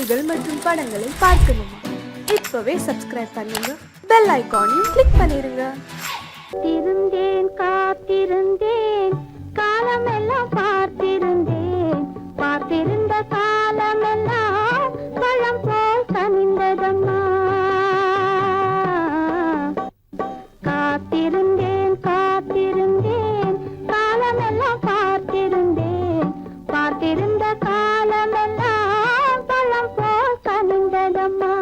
பாடல்கள் மற்றும் படங்களை பார்க்கணுமா? இப்பவே சப்ஸ்கிரைப் பண்ணுங்க, பெல் ஐகானையும் கிளிக் பண்ணிருங்க. திருந்தேன் காத்திருந்தேன் காலமெல்லாம் பார்த்திருந்தேன் பார்த்திருந்த காலமெல்லாம் பழம் போல் கனிந்ததம்மா. காத்திருந்தேன் காத்திருந்தேன் காலமெல்லாம் பார்த்திருந்தேன் பார்த்திருந்த காலமெல்லாம் பழம் போல் கனிந்ததம்மா.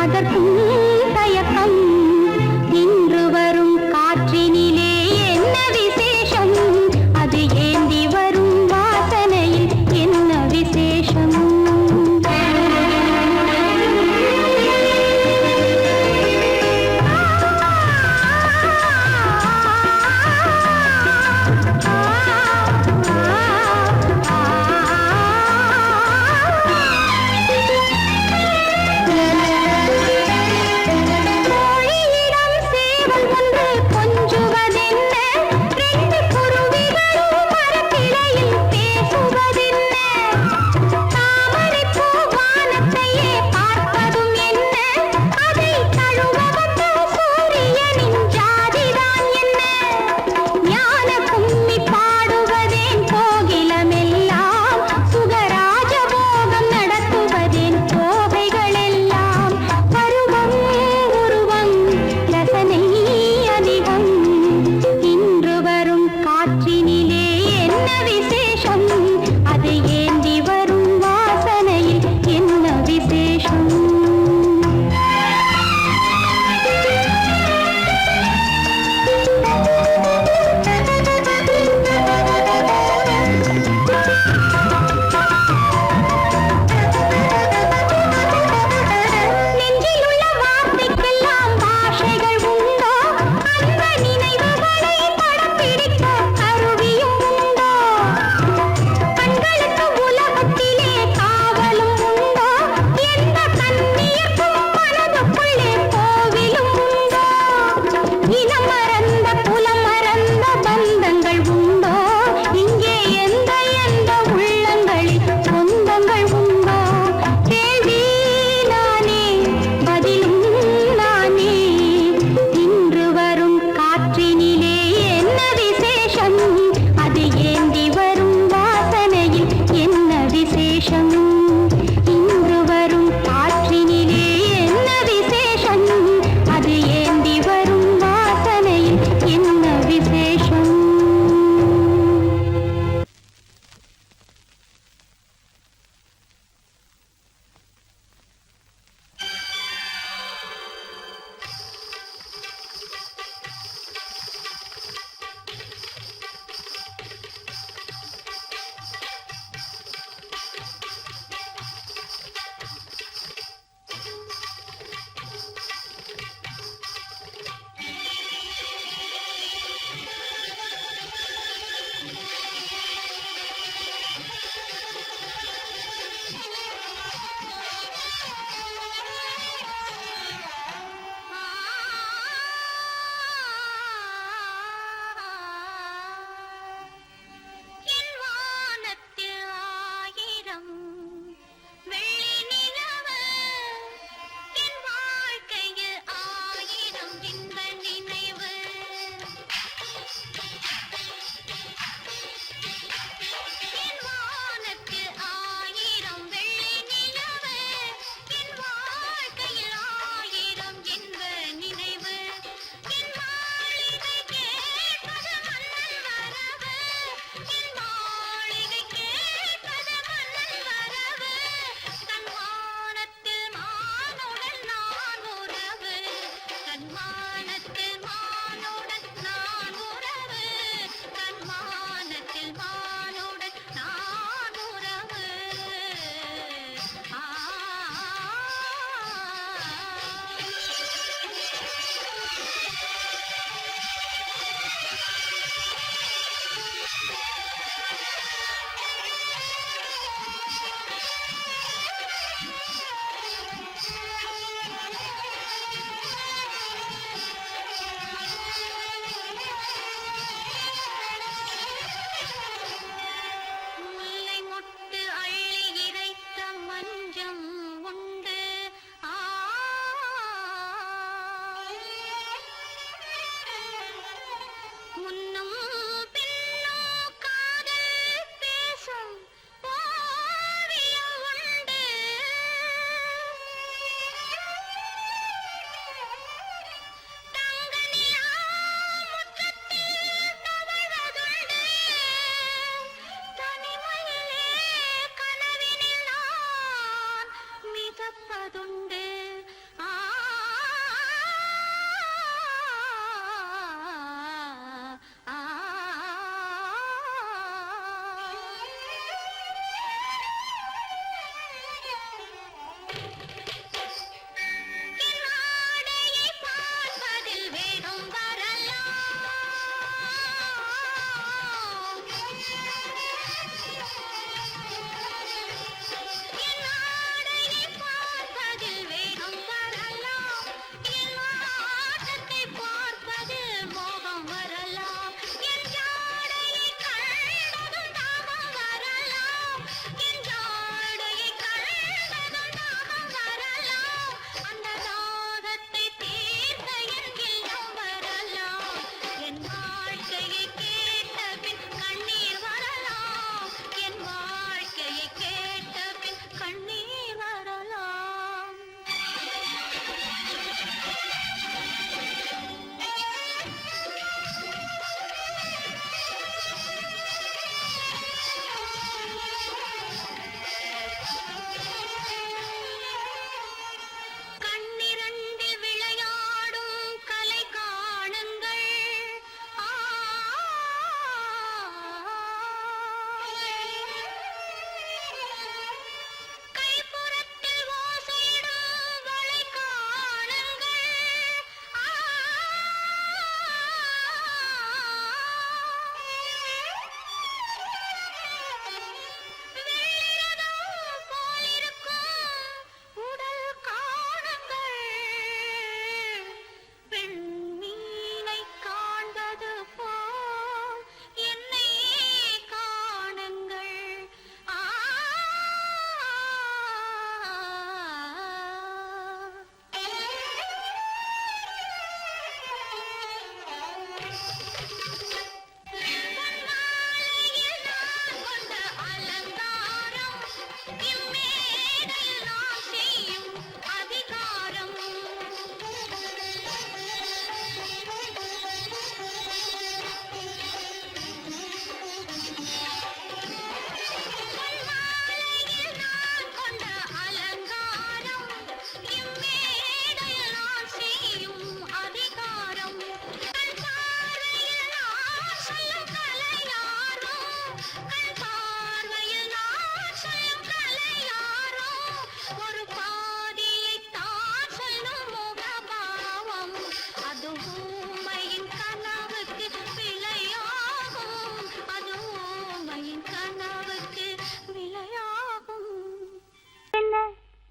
அதற்கும் தயக்கம் இன்று வரும் காற்றினிலே என்ன விசேஷம் அது ஏந்தி வரும் வாசனையில் என்ன விசேஷம்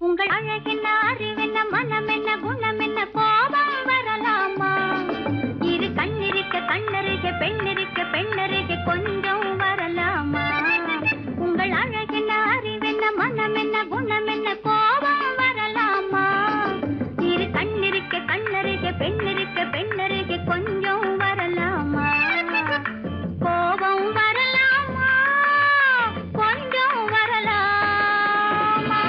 உங்கள் அழகென்ன அறிவென்ன மனம் என்ன குணம் என்ன கோபம் வரலாமா இரு கண்ணிருக்க கண்ணருக பெண்ணிருக்க பெண்ணருக கொஞ்சம் வரலாமா உங்கள் அழகென்ன அறிவென்ன மனம் என்ன குணம் என்ன கோபம் வரலாமா இரு கண்ணிருக்க கண்ணருக பெண்ணிருக்க பெண்ணருக கொஞ்சம் வரலாமா கோபம் வரலாமா கொஞ்சம் வரலாமா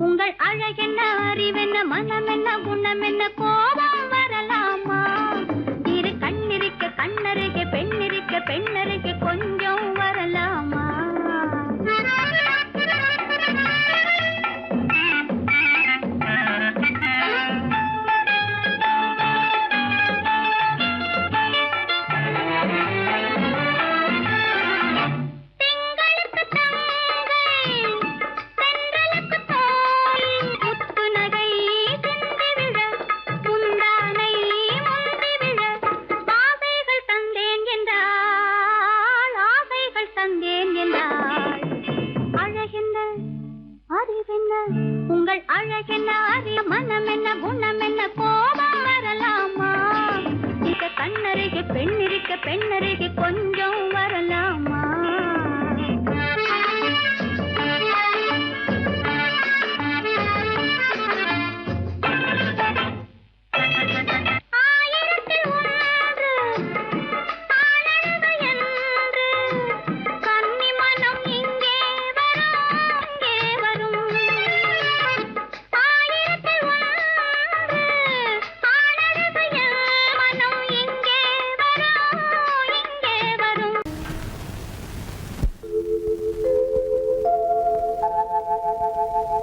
உங்கள் அழகென்ன அறிவென்ன மனம் என்ன குணம் என்ன கோபம் வரலாமா இரு கண்ணிருக்க கண்ணருக பெண்ணிருக்க பெண்ணருக கொஞ்சம் வரலாமா உங்கள் அழகென்ன அறி மனம் என்ன குணம் என்ன கோபம் வரலாமா இத கண்ணருக பெண்ணிருக்க பெண்ணருக கொஞ்சம் வரலாமா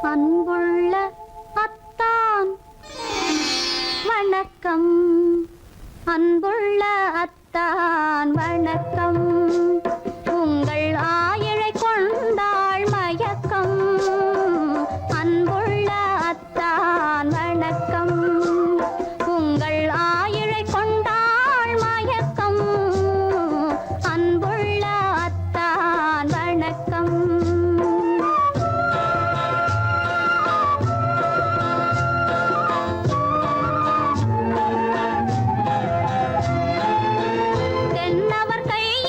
அன்புள்ள அத்தான் வணக்கம் அன்புள்ள அத்தான் வணக்கம் உங்கள் ஆயிழை கொண்டாள் மயக்கம் அன்புள்ள அத்தான் வணக்கம் உங்கள் ஆயிழை கொண்டாள் மயக்கம் அன்புள்ள அத்தான் வணக்கம் தென்னவர் கையில்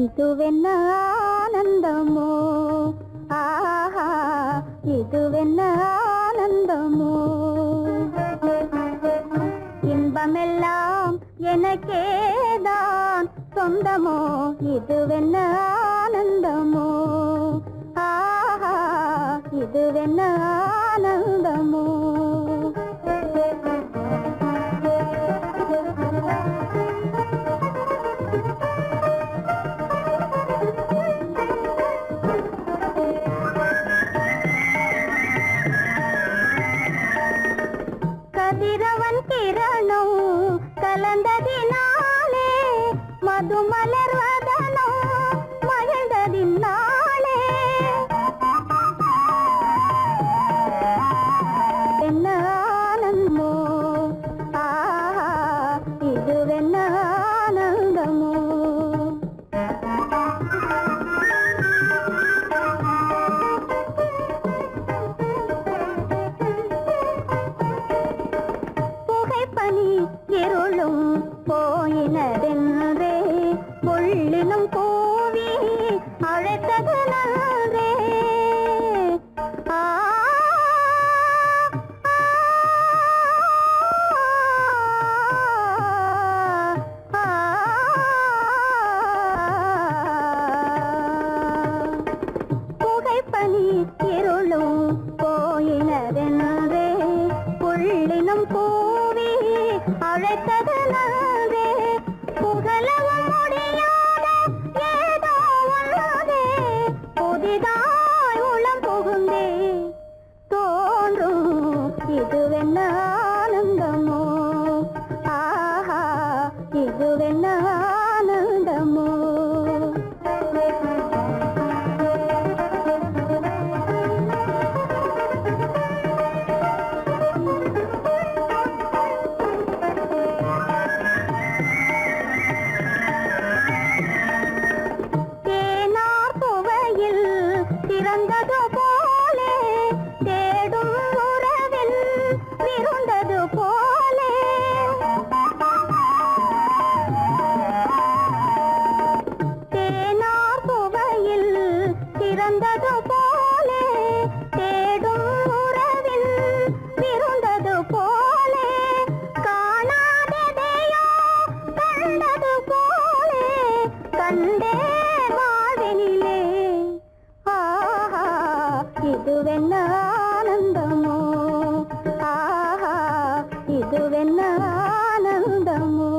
இதுவென்ன ஆனந்தமோ ஆஹா இதுவென்ன ஆனந்தமோ இன்பமெல்லாம் எனக்கேதான் சொந்தமோ இதுவென்ன ஆனந்தமோ ஆஹா இதுவென்ன ஆனந்தமோ கதிரவன் கிரணம் கலந்ததினாலே மது மலர்வதனோ மகிழ்ந்ததினாலே என்ன ஆனந்தமோ ஆஹா இதுவென்ன ஆனந்தமோ புகைப்பனி இருளும் போயினதென்றே புள்ளினும் கூவி அழைத்தது நன்றே ஆ புகைப்பனி இருளும் போயினதென்றே புள்ளினும் கூவி அழைத்தது நன்றே புகழவும் முடியாத ஏதோ உள்ளதே புதிதாய் உளம் புகுந்தே தோன்றும் இதுவென்ன ஆனந்தமோ ஆஹா இதுவென்ன ஆனந்தமோ தேனார் புவையில் திறந்தது போலே தேடும் உறவில் விருந்தது போலே தேனார் புவையில் திறந்தது போலே தேடும் உறவில் விருந்தது போலே காணாததையோ கண்டது போலே கண்டே வாழ்வினிலே ஆஹா இதுவென்ன ஆனந்தமோ ஆஹா இதுவென்ன ஆனந்தமோ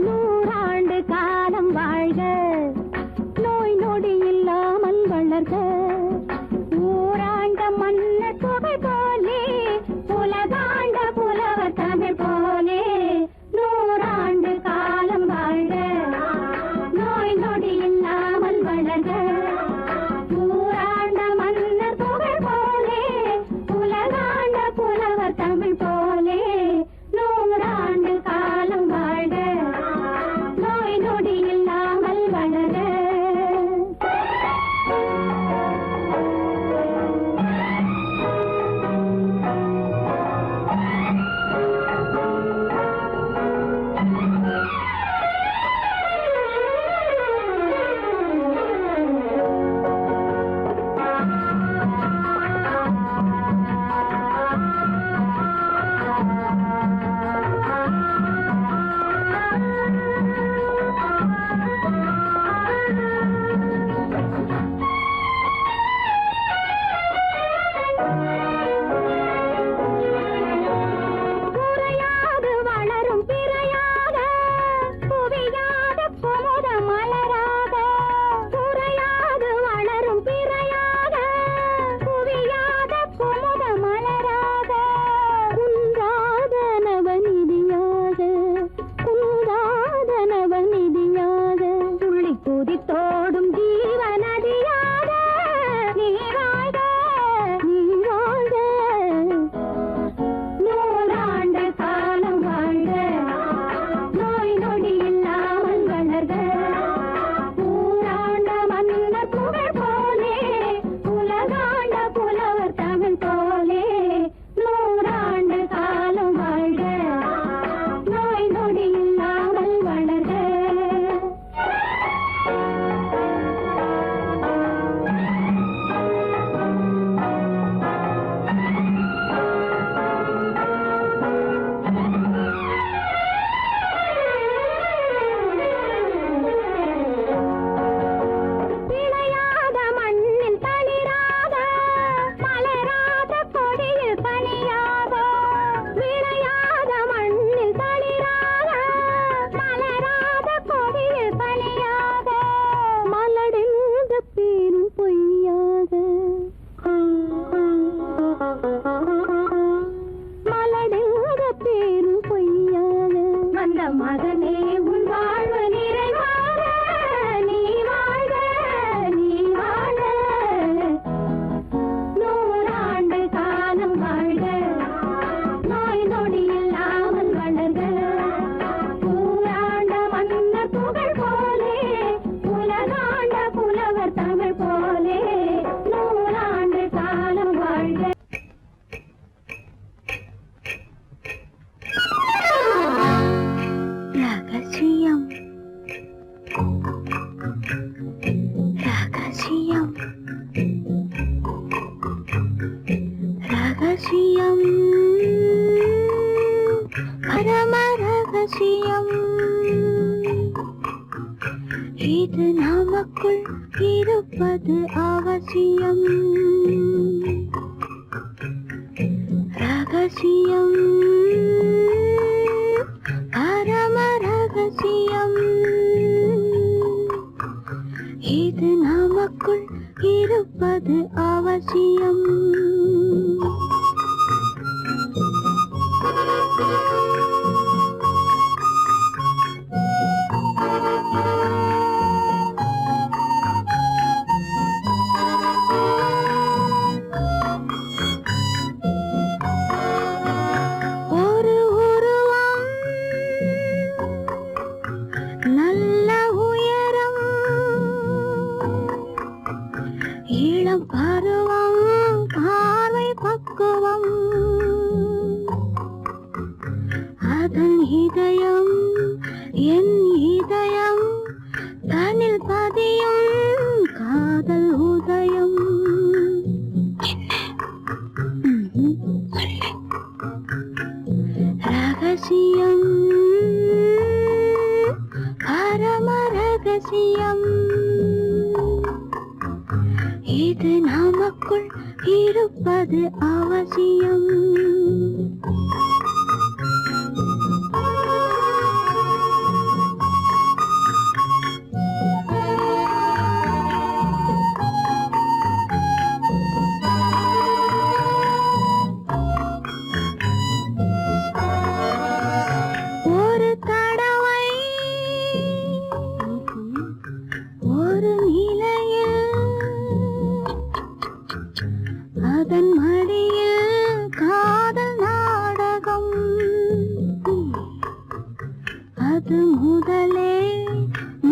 நூறாண்டு காலம் வாழ்க நோய் நொடி இல்லாமல் வளர்க ஊராண்ட மன்னர் புகை போலே உலகாண்ட புலவர் தமிழ் போலே நூறாண்டு காலம் வாழ்க நோய் நொடி இல்லாமல் வளர்க ஊராண்ட மன்னர் புகழ் போலே உலகாண்ட புலவர் தமிழ் போலே நூறாண்டு காலம் வாழ்க நோய் நொடி இல்லாமல் வளர இது நமக்குள் இருப்பது அவசியம். ரகசியம், பரம ரகசியம். இது நமக்குள் இருப்பது அவசியம். ஒரு உருவம், நல்ல உயரம், இளம் பருவம், பார்வை பக்குவம். அதன் இதயம் என் இதயம், தனில் பதியும் காதல் உதயம். ரகசியம், பரம ரகசியம். இது நமக்குள் இருப்பது அவசியம். ஒரு தடவை ஒரு நிலையில், அதன் மடியில் காதல் நாடகம். அது முதலே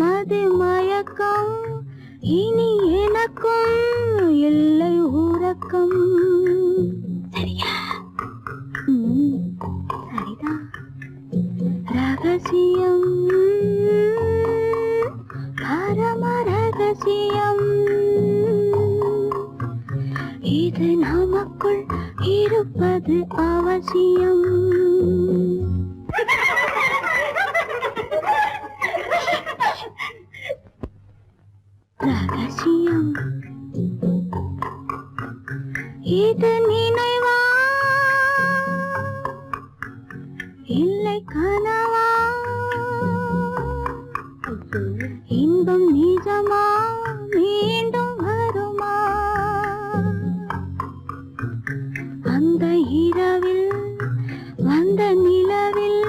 மதிமயக்கம், இனி எனக்கும் இல்லை உறக்கம். சரியா? சரிதான். ரகசியம், பரம ரகசியம். இது நமக்குள் இருப்பது அவசியம். ரகசியம், இது நினைவா இல்லை கனவா? இன்பம் நிஜமா மீண்டும் வருமா? அந்த இரவில் வந்த நிலவில்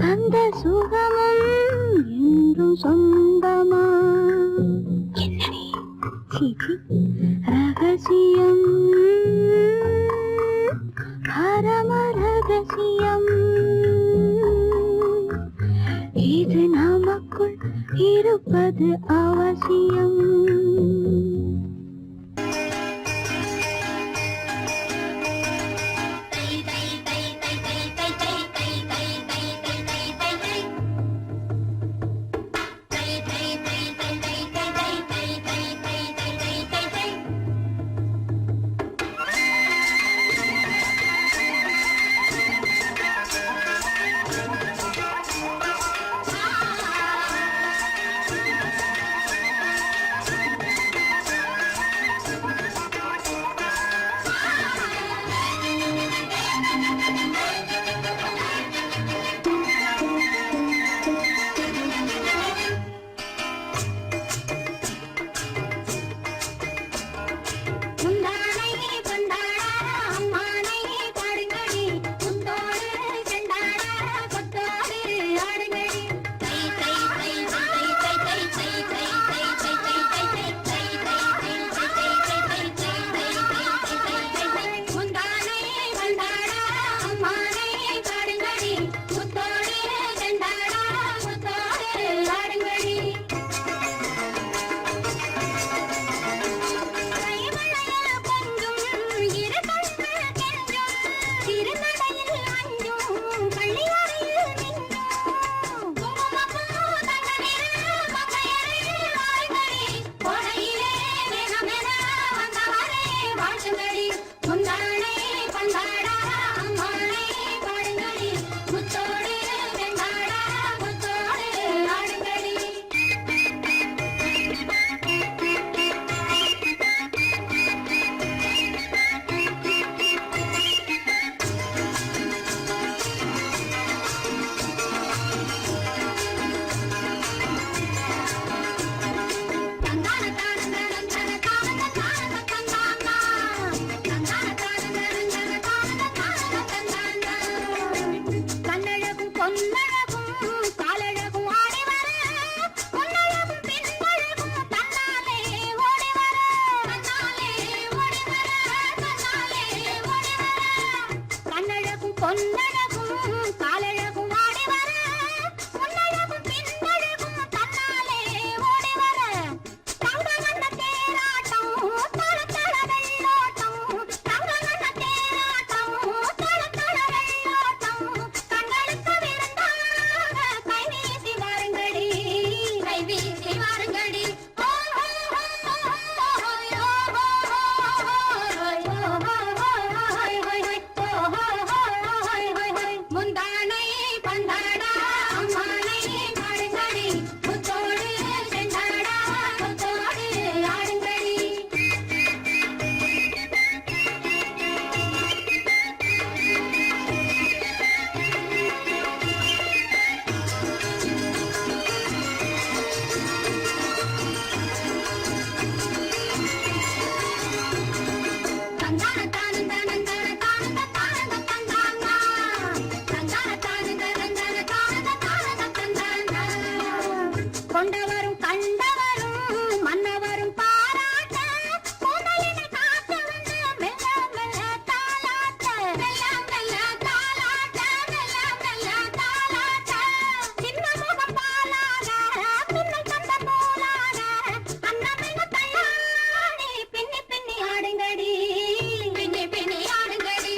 தந்த சுகமும் என்றும் சொந்தமா? என்னடி? சீச்சி. ரகசியம், பரம ரகசியம். இது நமக்குள் இருப்பது அவசியம். கொண்டவரும் கண்டவரும் மன்னவரும் பாராட்ட முதலினை காத்து வந்து மெல்ல மெல்ல தாலாட்ட மெல்ல மெல்ல தாலாட்ட மெல்ல மெல்ல தாலாட்ட சின்ன முகம் பாலாக பின்னை கண்ட போலாக அன்னமென்ன தள்ளாடி பின்னி பின்னி ஆடுங்கடி பின்னி பின்னி ஆடுங்கடி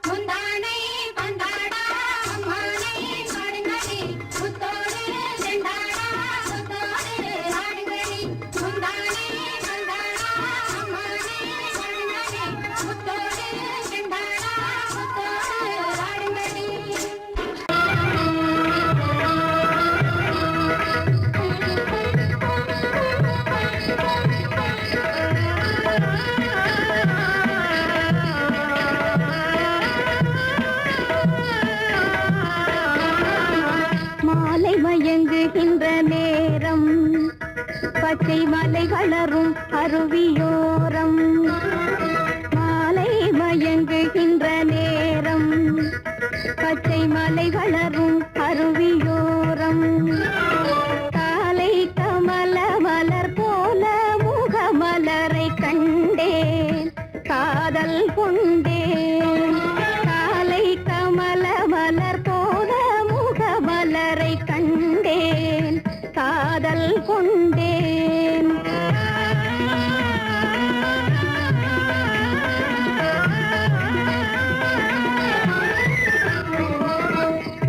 முந்தானை பந்தாடா அம்மானை ஆடுங்கடி முத்தோடு செண்டாடா முத்தோடு ஆடுங்கடி முந்தானை பந்தாடா அம்மானை ஆடுங்கடி முத்தோடு செண்டாடா முத்தோடு ஆடுங்கடி மாலை மயங்குகின்ற நேரம் பச்சை மலை வளரும் அருவியோரம் மாலை மயங்குகின்ற நேரம் பச்சை மலை வளரும் அருவியோரம் காலை கமல மலர் போல முகமலரை கண்டேன் காதல் கொண்டேன் காலை கமல மலர் போல முகமலரை கண்டேன் காதல் கொண்டேன்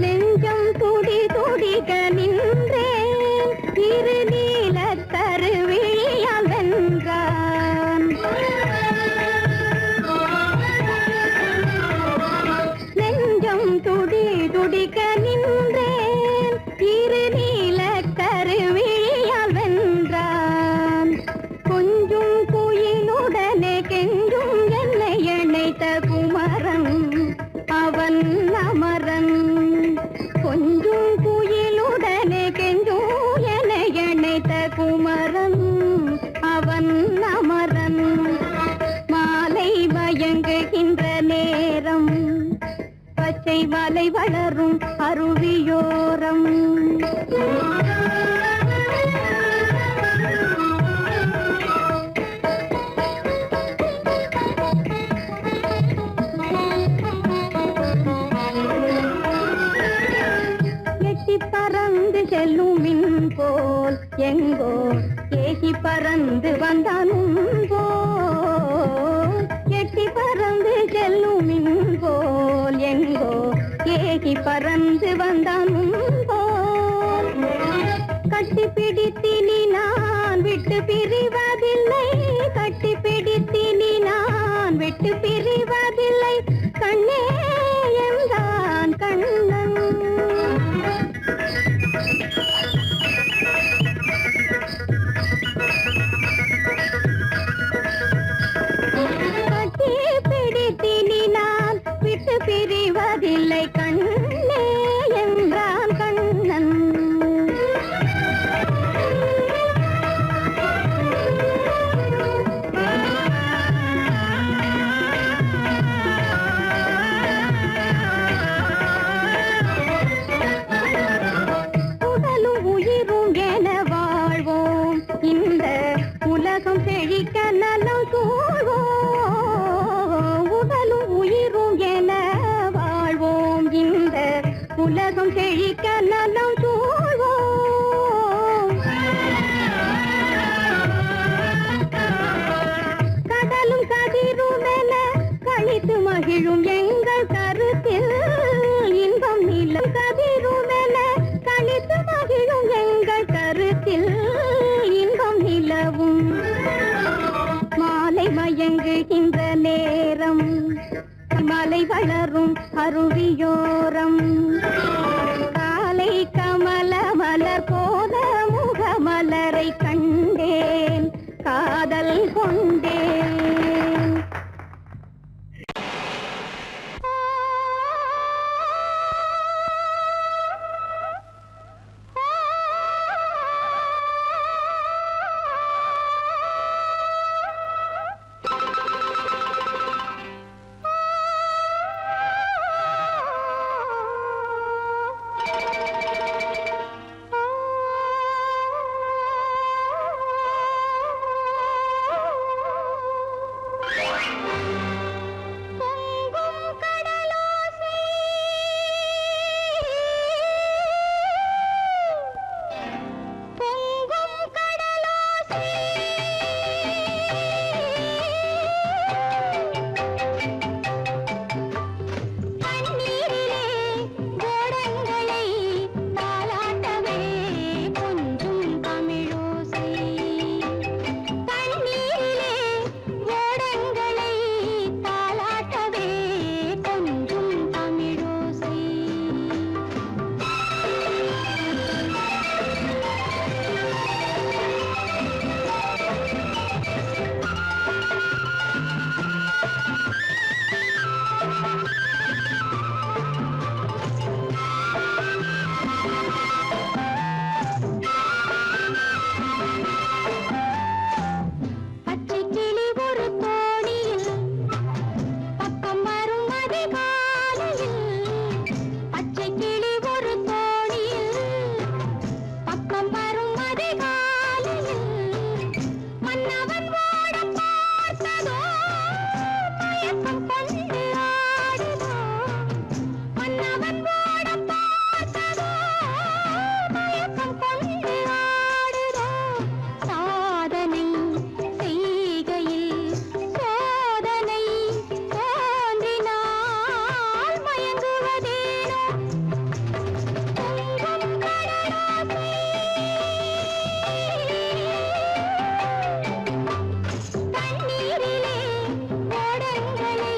நெஞ்சம் துடி துடிக்க நின்றேன் இரு நீல கருவிழியால் வென்றான் நெஞ்சம் துடி துடிக்க நின்றேன் இரு நீல கருவிழியால் வென்றான் கொஞ்சும் குயிலுடனே கெஞ்சும் என்னை இணைத்த குமரன் அவன் அமரன் கொஞ்சும் குயிலுடனே கெஞ்சும் என்னை இணைத்த குமரன் அவன் அமரன் மாலை மயங்குகின்ற நேரம் பச்சை மலை வளரும் அருவியோரம் எட்டி பறந்து செல்லும் மின் போல் எங்கோ ஏகி பறந்து வந்தானும் போல் எட்டி பறந்து செல்லும் மின் போல் எங்கோ ஏகி பறந்து வந்தானும் போல் கட்டி பிடித்தினி நான் விட்டு பிரிவதில்லை கட்டி பிடித்தினி நான் விட்டு பிரிவதில்லை கண்ணே என்றான் கண்ணன் கட்டி பிடித்தினி நான் விட்டு பிரிவதில்லை கண்ணே என்றான் கண்ணன் உடலும் உயிரும் என வாழ்வோம் இந்த உலகம் செழிக்க நலம் சூழ்வோம் உடலும் உயிரும் என வாழ்வோம் இந்த உலகம் செழிக்க நலம் சூழ்வோம் கடலும் கதிரும் என கழித்து மகிழும் எங்கள் கருத்தில் இன்பம் நிலம் கதிரும் என கழித்து மகிழும் எங்கள் கருத்தில் இன்பம் நிலவும் மாலை மயங்குகின்ற நேரம் மலை வளரும் அருவியோரம் காலை கமல மலர் போல முகமலரை கண்டேன் காதல் கொண்டேன் மயக்கம் கொண்டு ஆடுதோ மன்னவன் ஓட பார்த்ததோ மயக்கம் கொண்டு ஆடுதோ சாதனை செய்கையில் சோதனை தோன்றினால் மயங்குவதேனோ பொங்கும் கடலாசை தண்ணீரிலே ஓடங்களை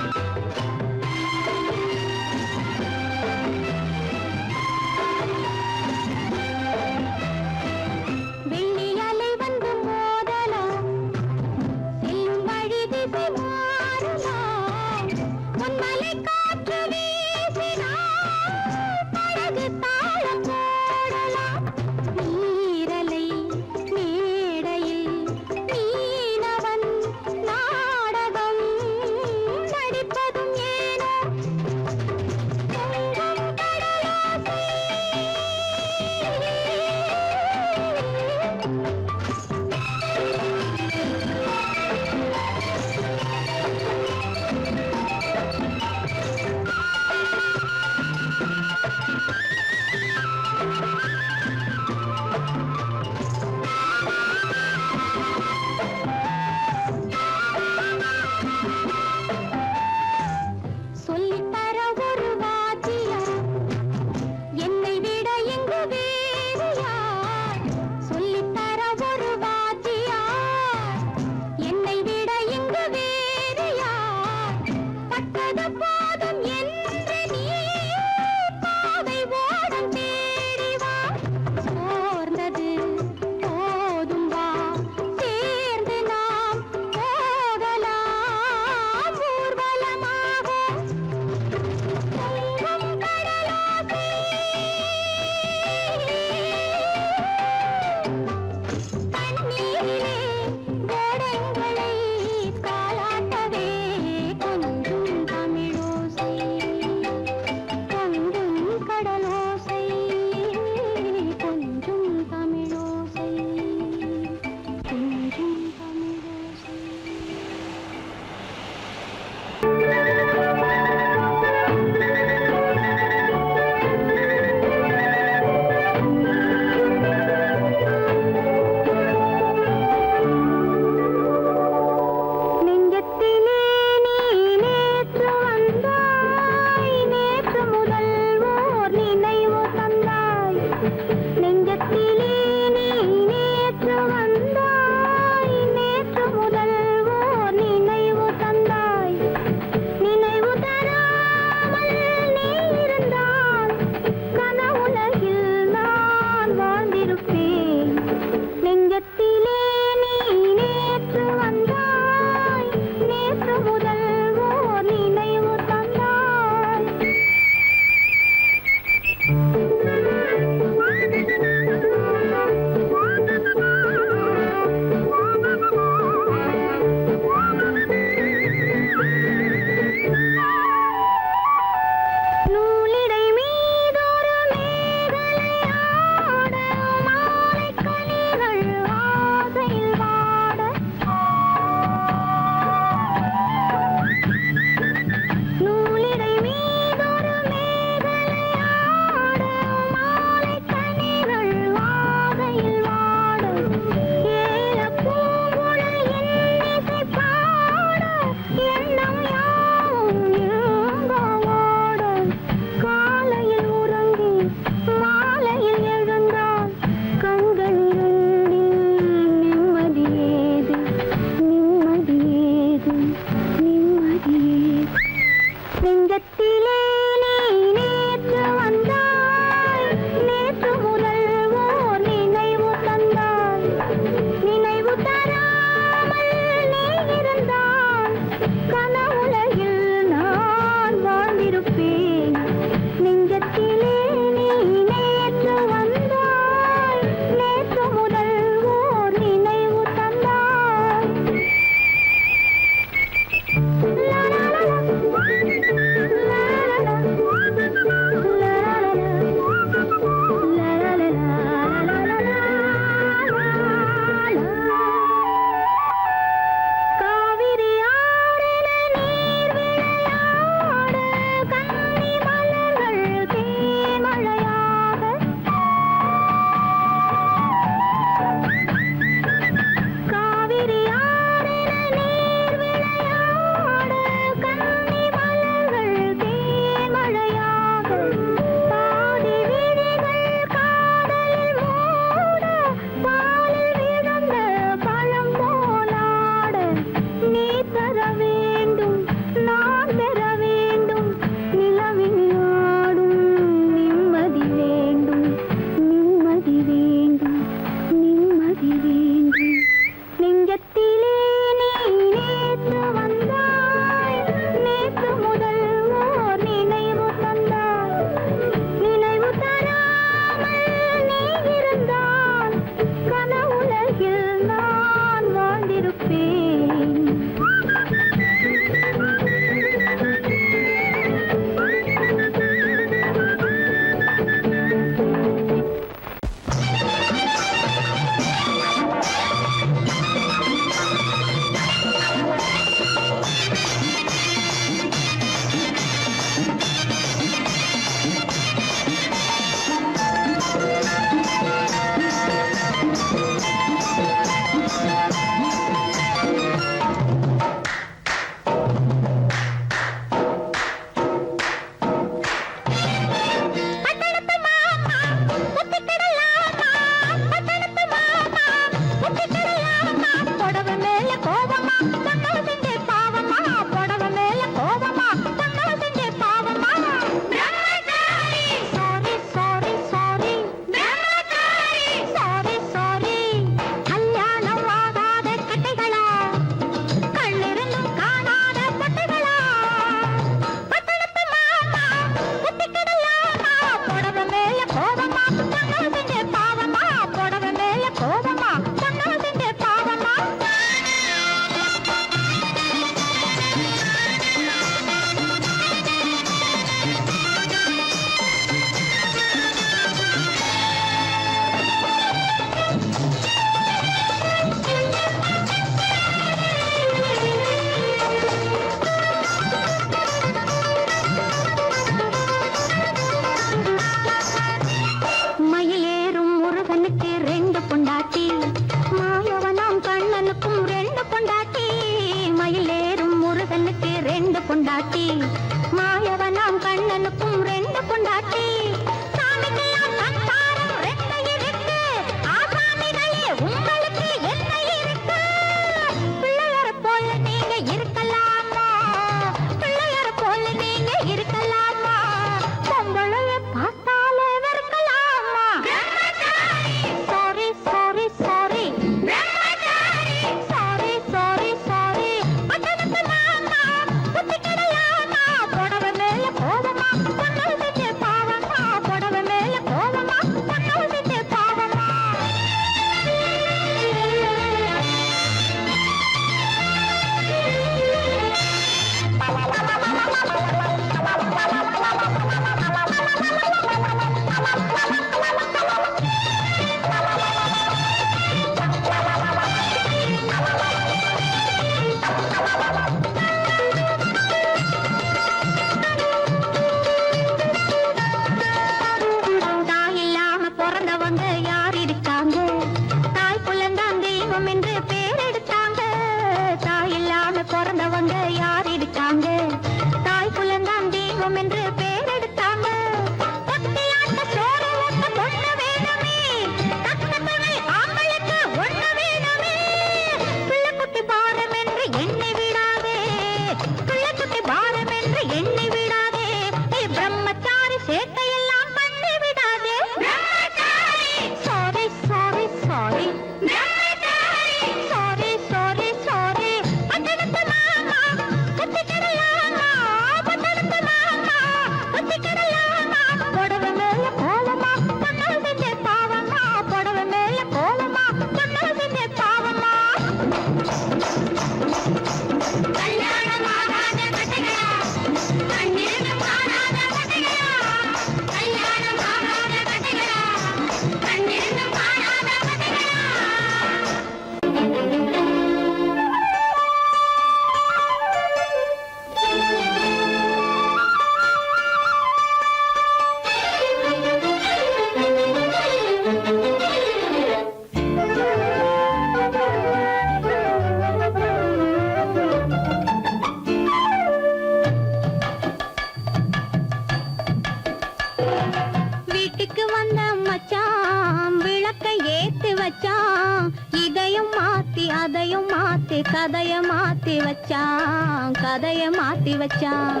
மச்சான் விளக்கை ஏத்தி வச்சான். இதையும் மாத்தி அதையும் மாத்தி கதைய மாத்தி வச்சான், கதைய மாத்தி வச்சான்.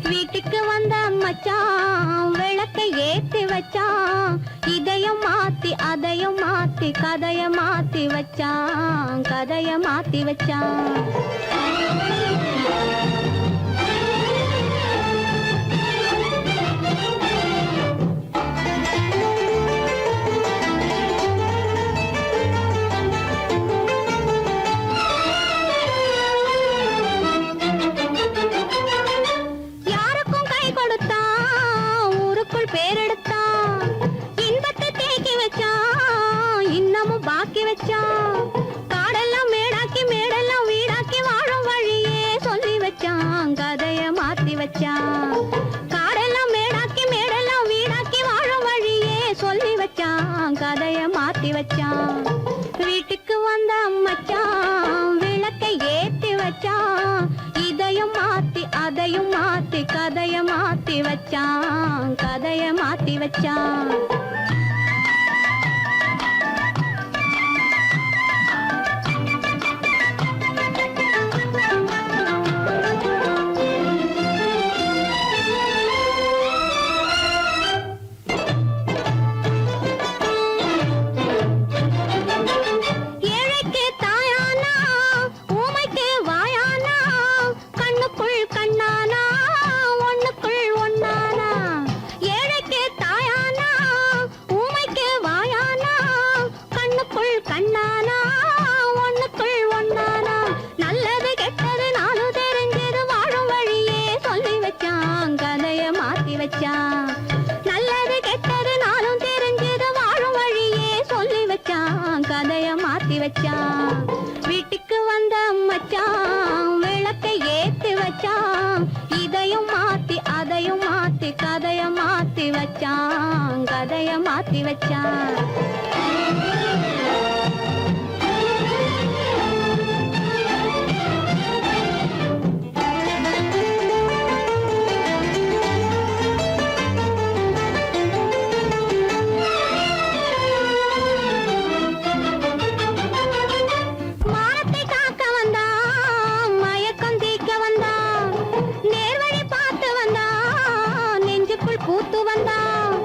வீட்டுக்கு வந்த மச்சான் விளக்கை ஏத்தி வச்சான். இதையும் மாத்தி அதையும் மாத்தி கதைய மாத்தி வச்சான், கதைய மாத்தி வச்சான். யாருக்கும் கை கொடுத்தான், ஊருக்குள் பேரெடுத்தான். இன்பத்தை தேக்கி வச்சான், இன்னமும் பாக்கி வச்சான். காடெல்லாம் மேடாக்கி மேடெல்லாம் வீடாக்கி வாழும் வழியே சொல்லி வச்சான், கதைய மாத்தி வச்சான். காடெல்லாம் மேடாக்கி மேடெல்லாம் வீடாக்கி வாழும் வழியே சொல்லி வச்சான், கதைய மாத்தி வச்சான். வீட்டுக்கு வந்த மச்சான் விளக்கை ஏத்தி வச்சான். இதையும் மாத்தி அதையும் மாத்தி கதைய மாத்தி வச்சான், கதைய மாத்தி வச்சான். ஏழைக்கு தாயானா, ஊமைக்கு வாயானா, கண்ணுக்குள் கண்ணானா, ஒண்ணுக்குள் ஒண்ணானா. ஏழைக்கு தாயானா, ஊமைக்கு வாயானா, கண்ணுக்குள் கண்ணானா, ஒண்ணுக்குள் ஒண்ணானா. நல்லது கெட்டது நாலு தெரிஞ்சது வாழும் வழியே சொல்லி வச்சான், கதைய மாத்தி வச்சான். நல்லது கெட்டது நாளும் தெரிஞ்சது வாழும் வழியே சொல்லி வச்சான், கதைய மாத்தி வச்சான். வீட்டுக்கு வந்த மச்சான் விளக்கை ஏத்தி வச்சான். இதையும் மாத்தி அதையும் மாத்தி கதைய மாத்தி வச்சான், கதைய மாத்தி வச்சான். மானத்தை காக்க வந்தான், மயக்கம் தீக்க வந்தான். நேர்வழி பார்த்து வந்தான், நெஞ்சுக்குள் பூத்து வந்தான்.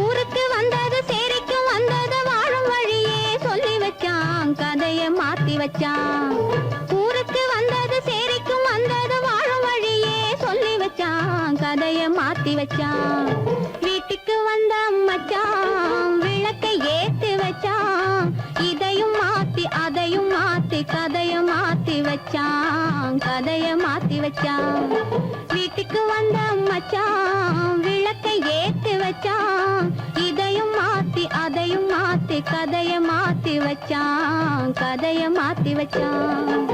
ஊருக்கு வந்தது சேரிக்கும் வந்தது வாழும் வழியே சொல்லி வச்சான், கதைய மாத்தி வச்சான். ஊருக்கு வந்தது சேரிக்கும் வந்தது வாழும் வழியே சொல்லி வச்சான், கதைய மாத்தி வச்சான். வீட்டுக்கு வந்த மச்சான் விளக்கை ஏத்தி வச்சான். இதையும் மாத்தி அதையும் மாத்தி கதைய மாத்தி வச்சான், கதைய மாத்தி வச்சான். வீட்டுக்கு வந்த மச்சான் விளக்கை ஏத்தி வச்சான். இதையும் மாத்தி அதையும் மாத்தி கதைய மாத்தி வச்சான், கதைய மாத்தி வச்சான்.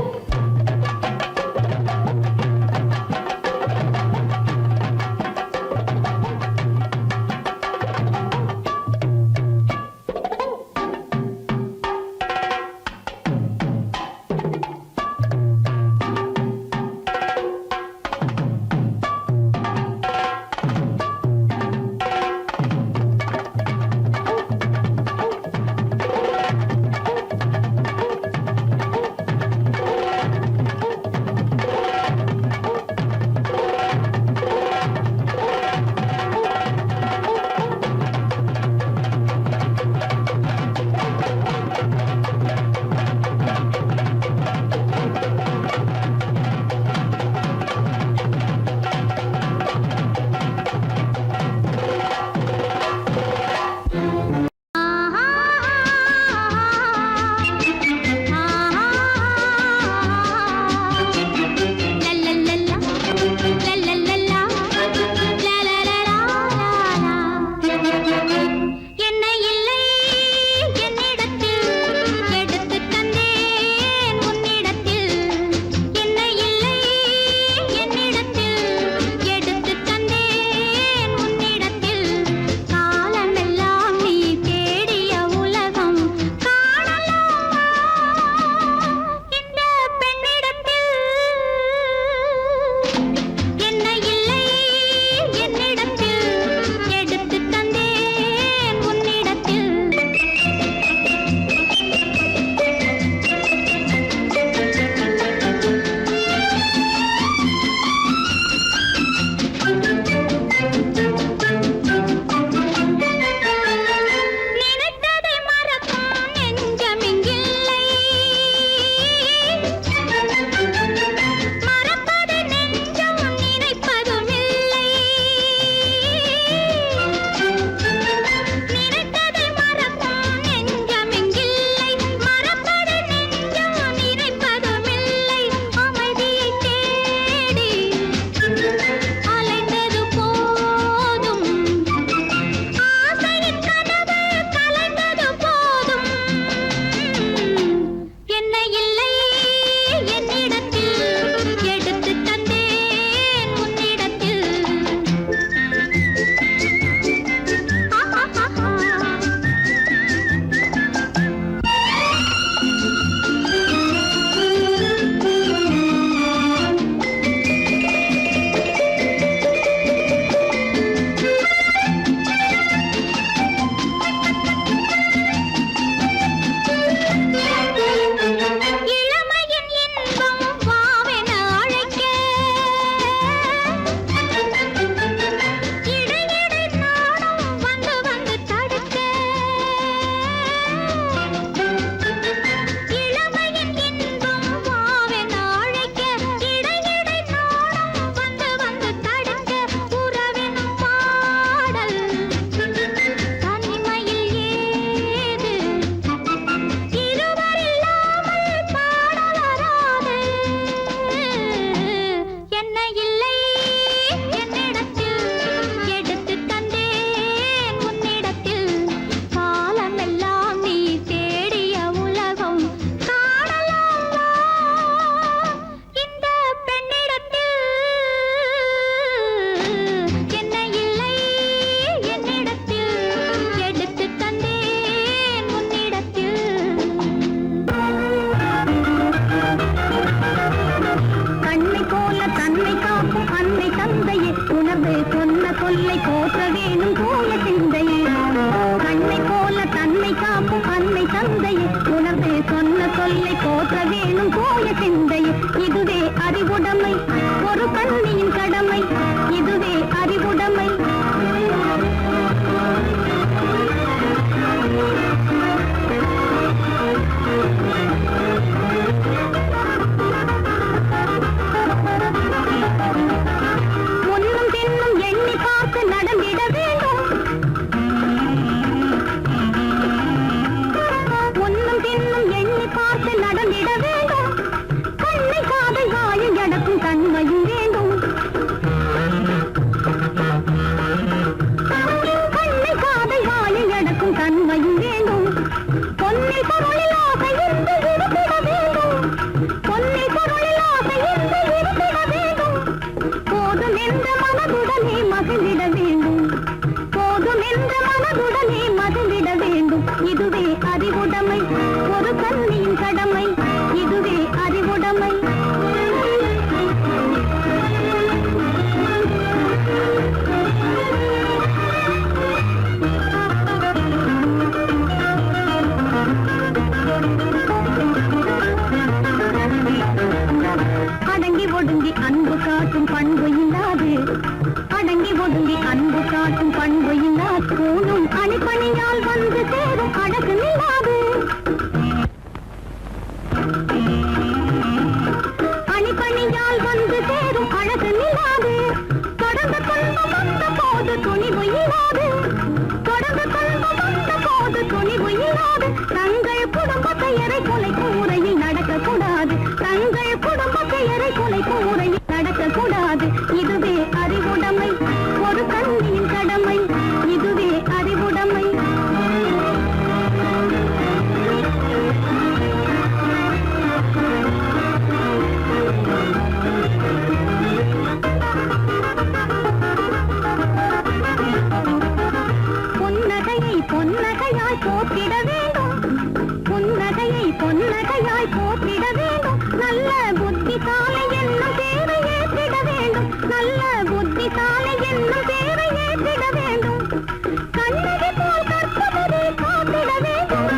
சொல்லை போற்ற வேணும் தூய சிந்தை. இதுவே அறிவுடைமை, ஒரு கண்ணியின் கடமை. இதுவே அறிவுடைமை. முன்னும் பின்னும் எண்ணி பார்த்து நடந்திட வேண்டும். முன்னும் பின்னும் எண்ணி பார்த்து நடந்திட வேண்டும். கண்ணை காதை வாயை அடக்கும் தன்மையும் வேண்டும். கண்ணை காதை வாயை அடக்கும் தன்மையும் வேண்டும். பொன்னில் பொருளில் ஆசை இருந்து இருந்திட வேண்டும். பொன்னில் பொருளில் ஆசை இருந்து இருந்திட வேண்டும். போதும் என்ற மனதுடனே மகிழ்ந்திட வேண்டும். போதும் என்ற மனதுடனே மகிழ்ந்திட வேண்டும். இதுவே அறிவுடைமை, ஒரு கண்ணியின் கடமை. இதுவே அறிவுடைமை. அடங்கி ஒடுங்கி அன்பு காட்டும் பண்பு இல்லாது. அடங்கி ஒடுங்கி அன்பு காட்டும் பண்பு இல்லாது. கூணும் அணிப்பணியால் வந்து சேரும் அழகு இல்லாது. அணிப்பணியால் வந்து சேரும் அழகு இல்லாது. தொடர்ந்து துன்பம் வந்த போது துணிவு இல்லாது. தொடர்ந்து துன்பம் வந்த போது துணிவு இல்லாது. தங்கள் குடும்ப பெயரை கொலை கூரையில் நடக்கக்கூடாது. தங்கள் குடும்ப பெயரை கொலை கூரையில் நடக்கக்கூடாது. இதுவே அறிவுடைமை, ஒரு கண்ணியின் கடமை. இதுவே அறிவுடைமை. புன்னகையை பொன்னகையாய் போற்றிட வேண்டும். புன்னகையை பொன்னகையாய் போற்றிட வேண்டும். நல்ல புத்திசாலை என்னும் பேரை ஏற்றிட வேண்டும். நல்ல புத்திசாலை என்னும் பேரை ஏற்றிட வேண்டும். கண்ணகி போல் கற்பவரே காத்திட வேண்டும்.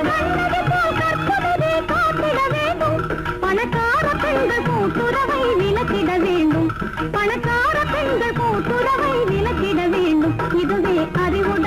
கண்ணகி போல் கற்பவரே காத்திட வேண்டும். பணக்கார பெண்கள் கூட்டுறவை விலக்கிட வேண்டும். பணக்கார பெண்கள் கூட்டுறவை விலக்கிட வேண்டும். இதுவே அறிவுடைமை.